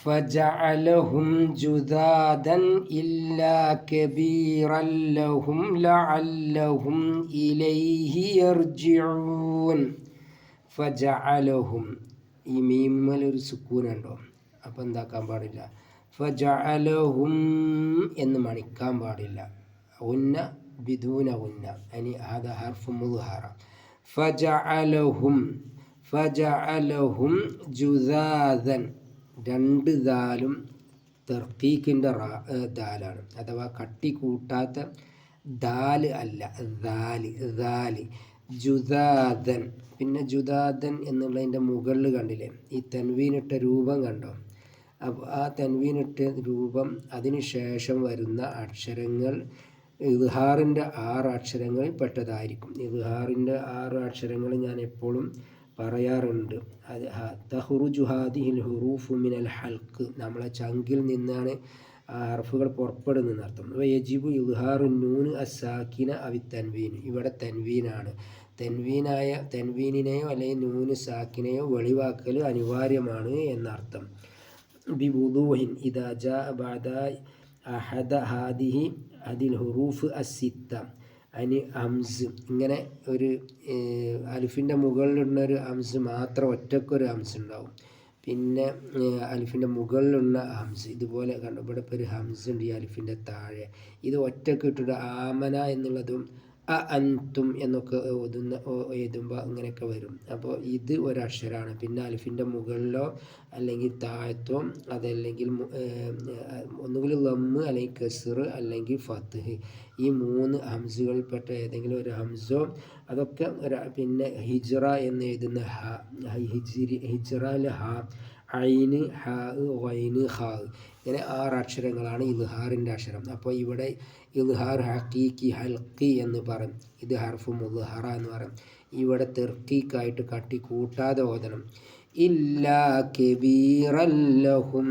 فجعلهم جذاذا إلا كبيرا لهم لعلهم إليه يرجعون. ഫജഅലഹും, ഈ മീമിലൊരു സുക്കൂനുണ്ടോ, അപ്പം എന്താക്കാൻ പാടില്ല, ഫജഅലഹും എന്ന് മണിക്കാൻ പാടില്ല. ഉന്ന ബിദൂന ഉന്ന, അനി ഹദ ഹർഫ് മുദ്ഹറ. ഫജഅലഹും ജുദാദൻ, രണ്ട് ദാലും തർക്കീക്കിൻ്റെ ദാലാണ്, അഥവാ കട്ടി കൂട്ടാത്ത ദാല് അല്ല, ദാല് ജുദാദൻ. പിന്നെ ജുദാദൻ എന്നുള്ളതിൻ്റെ മുകളിൽ കണ്ടില്ലേ ഈ തൻവീനിട്ട രൂപം കണ്ടോ? അപ്പോൾ ആ തൻവീനിട്ട രൂപം അതിന് ശേഷം വരുന്ന അക്ഷരങ്ങൾ ഇദ്ഹാറിൻ്റെ 6 അക്ഷരങ്ങളിൽ പെട്ടതായിരിക്കും. ഇദ്ഹാറിൻ്റെ 6 അക്ഷരങ്ങൾ ഞാൻ എപ്പോഴും പറയാറുണ്ട്. അത് തഹ്റുജു ഹാദിഹിൽ ഹുറൂഫു മിനൽ ഹൽക്ക്, നമ്മളെ ചങ്കിൽ നിന്നാണ് ആ ഹർഫുകൾ പുറപ്പെടുന്നതെന്ന് അർത്ഥം. അപ്പോൾ യജിബു ഇദ്ഹാറു നൂന് അസാക്കിന അവി തൻവീൻ, ഇവിടെ തൻവീനാണ്. തൻവീനിനെയോ അല്ലെങ്കിൽ നൂന് സാക്കിനെയോ വെളിവാക്കൽ അനിവാര്യമാണ് എന്നർത്ഥം. ബി വുദൂഹിൻ ഇദാ ജാഅ ബഅദ അഹദ ഹാദിഹി അതിൽ ഹുറൂഫ് അസിത്ത അനി ഹംസ്, ഇങ്ങനെ ഒരു അലിഫിൻ്റെ മുകളിലുള്ളൊരു ഹംസ് മാത്രം, ഒറ്റക്കൊരു ഹംസ് ഉണ്ടാവും. പിന്നെ അലിഫിൻ്റെ മുകളിലുള്ള ഹംസ് ഇതുപോലെ കണ്ടു, ഇവിടെ ഇപ്പോൾ ഒരു ഹംസ് ഉണ്ട് ഈ അലിഫിൻ്റെ താഴെ, ഇത് ഒറ്റക്ക് ഇട്ടിട്ട് ആമന എന്നുള്ളതും അൻതും എന്നൊക്കെ എഴുതുമ്പോൾ അങ്ങനെയൊക്കെ വരും. അപ്പോൾ ഇത് ഒരക്ഷരമാണ്. പിന്നെ അലിഫിൻ്റെ മുകളിലോ അല്ലെങ്കിൽ താഴത്തോ, അതല്ലെങ്കിൽ ഒന്നുകിൽ ലമ്മ് അല്ലെങ്കിൽ കസ്ർ അല്ലെങ്കിൽ ഫത്ത്ഹ്, ഈ 3 ഹംസുകളിൽപ്പെട്ട ഏതെങ്കിലും ഒരു ഹംസോ അതൊക്കെ പിന്നെ ഹിജ്റ എന്ന് എഴുതുന്ന ഹിജ്റയിലെ ഹ, ഐന്, ഹ, ഗൈന്, ഹ, ഇങ്ങനെ 6 അക്ഷരങ്ങളാണ് ഇദ്ഹാറിൻ്റെ അക്ഷരം. അപ്പോൾ ഇവിടെ ഇദ്ഹാർ ഹഖീഖി ഹൽക്കി എന്ന് പറയും, ഇത് ഹർഫ് മുദ്ഹറ എന്ന് പറയും. ഇവിടെ തെർക്കീക്കായിട്ട് കട്ടി കൂട്ടാതെ ഓതണം. ഇല്ലാ കബീറൻ ലഹും,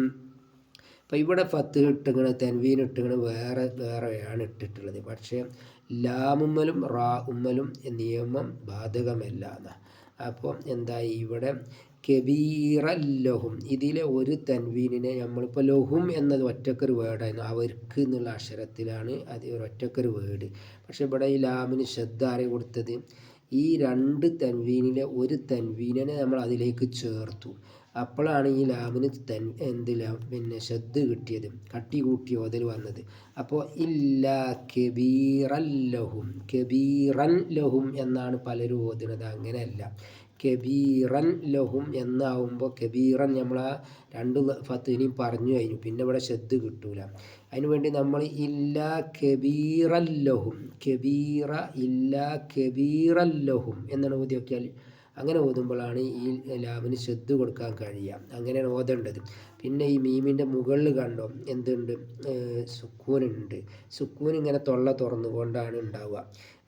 അപ്പോൾ ഇവിടെ ഫത്ത് ഇട്ടുകണ് തൻവീൻ ഇട്ടുകണ് വേറെയാണ് ഇട്ടിട്ടുള്ളത്. പക്ഷേ ലാമുമ്മലും റാ ഉമ്മലും നിയമം ബാധകമല്ല. അപ്പോൾ എന്തായി ഇവിടെ കബീറല്ലഹും, ഇതിലെ ഒരു തൻവീനിനെ നമ്മളിപ്പോൾ ലഹും എന്നത് ഒറ്റക്കൊരു വേർഡായിരുന്നു, അവർക്ക് എന്നുള്ള അക്ഷരത്തിലാണ് അത് ഒരു ഒറ്റക്കൊരു വേർഡ്. പക്ഷേ ഇവിടെ ഈ ലാമിന് ശബ്ദ ആരെ കൊടുത്തത്, ഈ 2 തൻവീനിലെ ഒരു തൻവീനിനെ നമ്മൾ അതിലേക്ക് ചേർത്തു. അപ്പോഴാണ് ഈ ലാമിന് പിന്നെ ശബ്ദ കിട്ടിയത്, കട്ടി കൂട്ടി ഓതൽ വന്നത്. അപ്പോൾ ഇല്ലാ കബീറൻ ലഹും, കബീറൻ ലഹും എന്നാണ് പലരും ഓതുന്നത്, അങ്ങനെയല്ല. കബീറൻ ലഹും എന്നാവുമ്പോൾ കബീറൻ നമ്മൾ ആ 2 ഫത്തിനെയും പറഞ്ഞു കഴിഞ്ഞു, പിന്നെ ഇവിടെ ശബ്ദ കിട്ടൂല. അതിനുവേണ്ടി നമ്മൾ ഇല്ലാ കബീറൻ ലഹും, കബീറ ഇല്ലാ കബീറൻ ലഹും എന്നാണ് ഓതി നോക്കിയാൽ, അങ്ങനെ ഓതുമ്പോഴാണ് ഈ ലാമിന് ശബ്ദ കൊടുക്കാൻ കഴിയുക. അങ്ങനെയാണ് ഓതേണ്ടത്. പിന്നെ ഈ മീമിൻ്റെ മുകളിൽ കണ്ടോ എന്തുണ്ട്, സുക്കൂനുണ്ട്. സുക്കൂൻ ഇങ്ങനെ തൊള്ള തുറന്നുകൊണ്ടാണ് ഉണ്ടാവുക,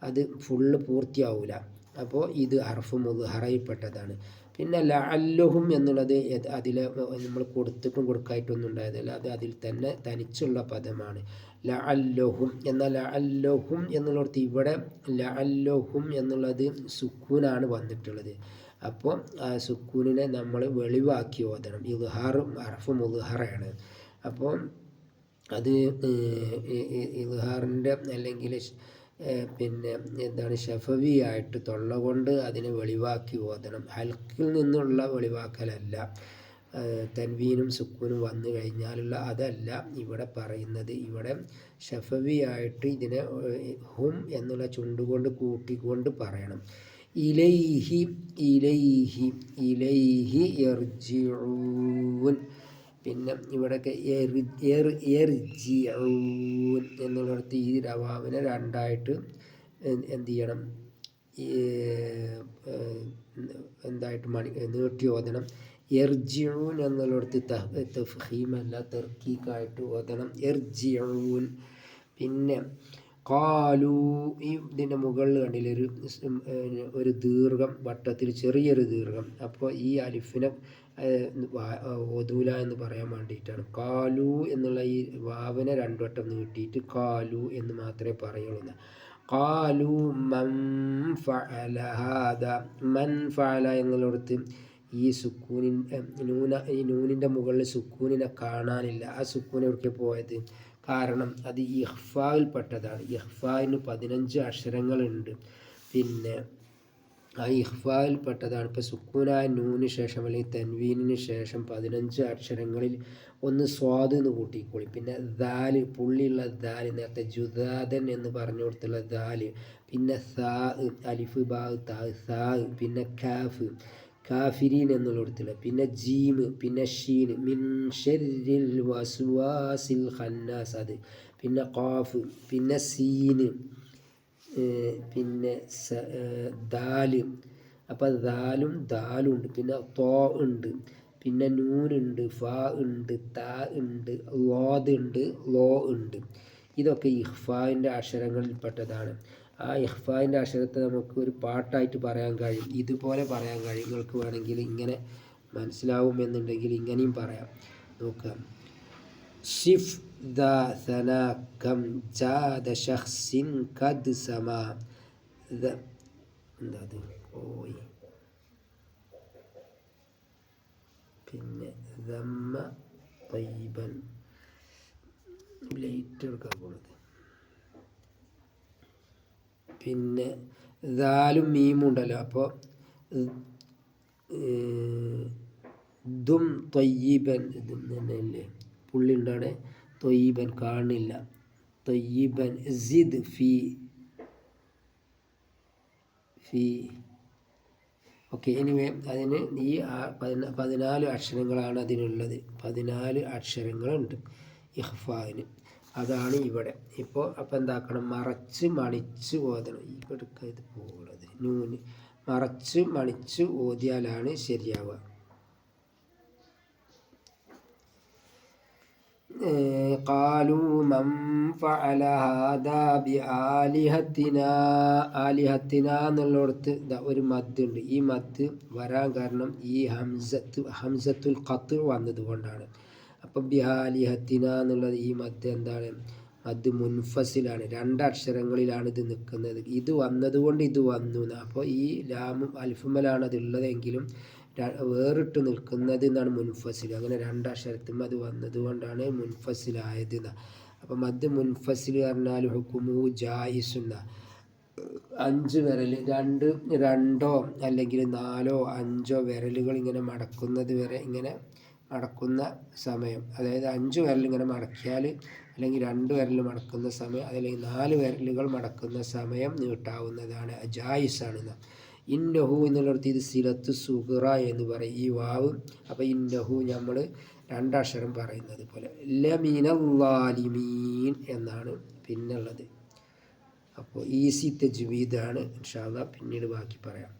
അത് ഫുള്ള് പൂർത്തിയാവില്ല. അപ്പോൾ ഇത് ഹർഫ് മുദ്ഹറയിൽപ്പെട്ടതാണ്. പിന്നെ ലഅല്ലഹും എന്നുള്ളത് അതിൽ നമ്മൾ കൊടുത്തിട്ടും കൊടുക്കായിട്ടൊന്നും ഉണ്ടായതല്ല, അത് അതിൽ തന്നെ തനിച്ചുള്ള പദമാണ് ലഅല്ലഹും. എന്നാൽ ലഅല്ലഹും എന്നുള്ളിടത്ത് ഇവിടെ ലഅല്ലഹും എന്നുള്ളത് സുക്കൂനാണ് വന്നിട്ടുള്ളത്. അപ്പോൾ ആ സുക്കൂനിനെ നമ്മൾ വെളിവാക്കി ഓതണം. ഇദ്ഹാർ ഹർഫ് മുദ്ഹറയാണ്. അപ്പോൾ അത് ഇദ്ഹാറിൻ്റെ അല്ലെങ്കിൽ പിന്നെ എന്താണ് ഷഫവിയായിട്ട് തൊള്ള കൊണ്ട് അതിനെ വെളിവാക്കി ഓതണം. ഹൽക്കിൽ നിന്നുള്ള വെളിവാക്കലല്ല, തൻവീനും സുക്കൂനും വന്നു കഴിഞ്ഞാലുള്ള അതല്ല ഇവിടെ പറയുന്നത്. ഇവിടെ ഷഫവിയായിട്ട് ഇതിനെ ഹും എന്നുള്ള ചുണ്ടുകൊണ്ട് കൂട്ടിക്കൊണ്ട് പറയണം. ഇലൈഹി ഇലൈഹി ഇലൈഹി യർജിഊൻ. പിന്നെ ഇവിടെയൊക്കെ യർജിഊൻ എന്നുള്ളിടത്ത് ഈ രവാവിനെ 2ആയിട്ട് എന്ത് ചെയ്യണം, എന്തായിട്ട് നീട്ടി ഓതണം. യർജിഊൻ എന്നുള്ളിടത്ത് തഫ്ഹീമല്ല തർക്കീക്കായിട്ട് ഓതണം, യർജിഊൻ. പിന്നെ ഖാലു, ഈ ഇതിൻ്റെ മുകളിൽ കണ്ടില്ല ഒരു ദീർഘം, വട്ടത്തിൽ ചെറിയൊരു ദീർഘം. അപ്പോൾ ഈ അലിഫിനെ ഓതൂല എന്ന് പറയാൻ വേണ്ടിയിട്ടാണ്. ഖാലു എന്നുള്ള ഈ വാവിനെ 2 വട്ടം നീട്ടിയിട്ട് ഖാലു എന്ന് മാത്രമേ പറയുള്ളൂ. ഖാലു മൻ ഫഅല ഹാദ, മൻ ഫഅല എന്നുള്ളിടത്ത് ഈ ഈ നൂനിൻ്റെ മുകളിൽ സുക്കൂനിനെ കാണാനില്ല. ആ സുക്കൂൻ എവിടേക്ക് പോയത്? കാരണം അത് ഇഹ്ഫായിൽപ്പെട്ടതാണ്. ഇഹ്ഫായിന് 15 അക്ഷരങ്ങളുണ്ട്. പിന്നെ ആ ഇഹ്ഫായിൽപ്പെട്ടതാണ്. ഇപ്പോൾ സുക്കൂനായ നൂന് ശേഷം അല്ലെങ്കിൽ തൻവീനിന് ശേഷം 15 അക്ഷരങ്ങളിൽ ഒന്ന് സ്വാദ് എന്ന് കൂട്ടിക്കോളി. പിന്നെ ദാല്, പുള്ളിയുള്ള ദാല്, നേരത്തെ ജുദാദൻ എന്ന് പറഞ്ഞു കൊടുത്തുള്ള ദാല്. പിന്നെ സാ, അലിഫ് ബാ താ, സാ. പിന്നെ കാഫ്, കാഫിരീൻ എന്നുള്ള കൊടുത്തുള്ള. പിന്നെ ജീമ്, പിന്നെ ഷീൻ, മിൻ ഷർരിൽ വസ്വാസിൽ ഖന്നാസ് അത്. പിന്നെ ഖാഫ്, പിന്നെ സീന്, പിന്നെ ദാല്. അപ്പോൾ ദാലും ദാലും ഉണ്ട്. പിന്നെ തോ ഉണ്ട്, പിന്നെ നൂനുണ്ട്, ഫാ ഉണ്ട്, താ ഉണ്ട്, ലോദ് ഉണ്ട്, ലോ ഉണ്ട്. ഇതൊക്കെ ഇഹ്ഫായിൻ്റെ അക്ഷരങ്ങളിൽപ്പെട്ടതാണ്. ആ ഇഹ്ഫായിൻ്റെ അക്ഷരത്തെ നമുക്ക് ഒരു പാട്ടായിട്ട് പറയാൻ കഴിയും. ഇതുപോലെ പറയാൻ കഴിയും. നിങ്ങൾക്ക് വേണമെങ്കിൽ ഇങ്ങനെ മനസ്സിലാവുമെന്നുണ്ടെങ്കിൽ ഇങ്ങനെയും പറയാം. നോക്കാം. ഷിഫ് ദ സന കം ജാദ ഷഖ്സിൻ ഖദ് സമ. എന്താ അത് പോയി. പിന്നെ ദമ്മ തയ്യിബൻ, ലൈറ്റ് എടുക്കാൻ പോണത്. പിന്നെ ദാലും മീമും ഉണ്ടല്ലോ. അപ്പോൾ ദും തൊയ്യീബൻ, ഇതും തന്നെയല്ലേ, പുള്ളി ഉണ്ടാണ്. തൊയ്യീബൻ കാണില്ല. തൊയ്യീബൻ സിദ് ഫി ഫി. ഓക്കെ, എനിവേ അതിന് ഈ 14 അക്ഷരങ്ങളാണ് അതിനുള്ളത്. 14 അക്ഷരങ്ങളുണ്ട് ഇഹ്ഫാന്. അതാണ് ഇവിടെ. അപ്പോൾ എന്താക്കണം? മറച്ച് മണിച്ച് ഓതണം. ഈ എടുക്ക ഇത് പോകുന്നത് നൂന് മറച്ച് മണിച്ച് ഓതിയാലാണ് ശരിയാവുക. ഖാലൂ മൻ ഫഅല ഹാദാ ബിആലിഹത്തിനാ. ആലിഹത്തിനാ എന്നുള്ളിടത്ത് ഒരു മദ് ഉണ്ട്. ഈ മദ് വരാൻ കാരണം ഈ ഹംസത്തുൽ ഖത്ത് വന്നതുകൊണ്ടാണ്. അപ്പം ബിആലിഹത്തിനാ എന്നുള്ളത് ഈ മദ് എന്താണ്? മദ് മുൻഫസിലാണ്. 2 അക്ഷരങ്ങളിലാണ് ഇത് നിൽക്കുന്നത്. ഇത് വന്നതുകൊണ്ട് ഇത് വന്നു. അപ്പോൾ ഈ ലാമും അൽഫുമലാണ് അതുള്ളതെങ്കിലും വേറിട്ട് നിൽക്കുന്നത് എന്നാണ് മുൻഫസിൽ. അങ്ങനെ 2 അക്ഷരത്തും അത് വന്നതുകൊണ്ടാണ് മുൻഫസിലായത്. അപ്പം മദ് മുൻഫസിൽ പറഞ്ഞാൽ ഹുക്കുമു ജായിസുന്ന. 5 വിരൽ, 2 അല്ലെങ്കിൽ 4 5 വിരലുകൾ ഇങ്ങനെ മടക്കുന്നത് വരെ, ഇങ്ങനെ മടക്കുന്ന സമയം, അതായത് 5 വിരൽ ഇങ്ങനെ മടക്കിയാൽ, അല്ലെങ്കിൽ 2 വിരൽ മടക്കുന്ന സമയം, അതല്ലെങ്കിൽ 4 വിരലുകൾ മടക്കുന്ന സമയം നീട്ടാവുന്നതാണ്, ജായിസാണ്. ഇന്നഹു എന്നുള്ളിടത്ത് ഇത് സിലത്ത് സുഹറ എന്ന് പറയും, ഈ വാവ്. അപ്പോൾ ഇന്നഹു നമ്മൾ 2 അക്ഷരം പറയുന്നത് പോലെ ലമിനല്ലാലിമീൻ എന്നാണ് പിന്നുള്ളത്. അപ്പോൾ ഈസി തജ്വീദാണ്. ഇൻഷാ അല്ലാഹ് പിന്നീട് ബാക്കി പറയാം.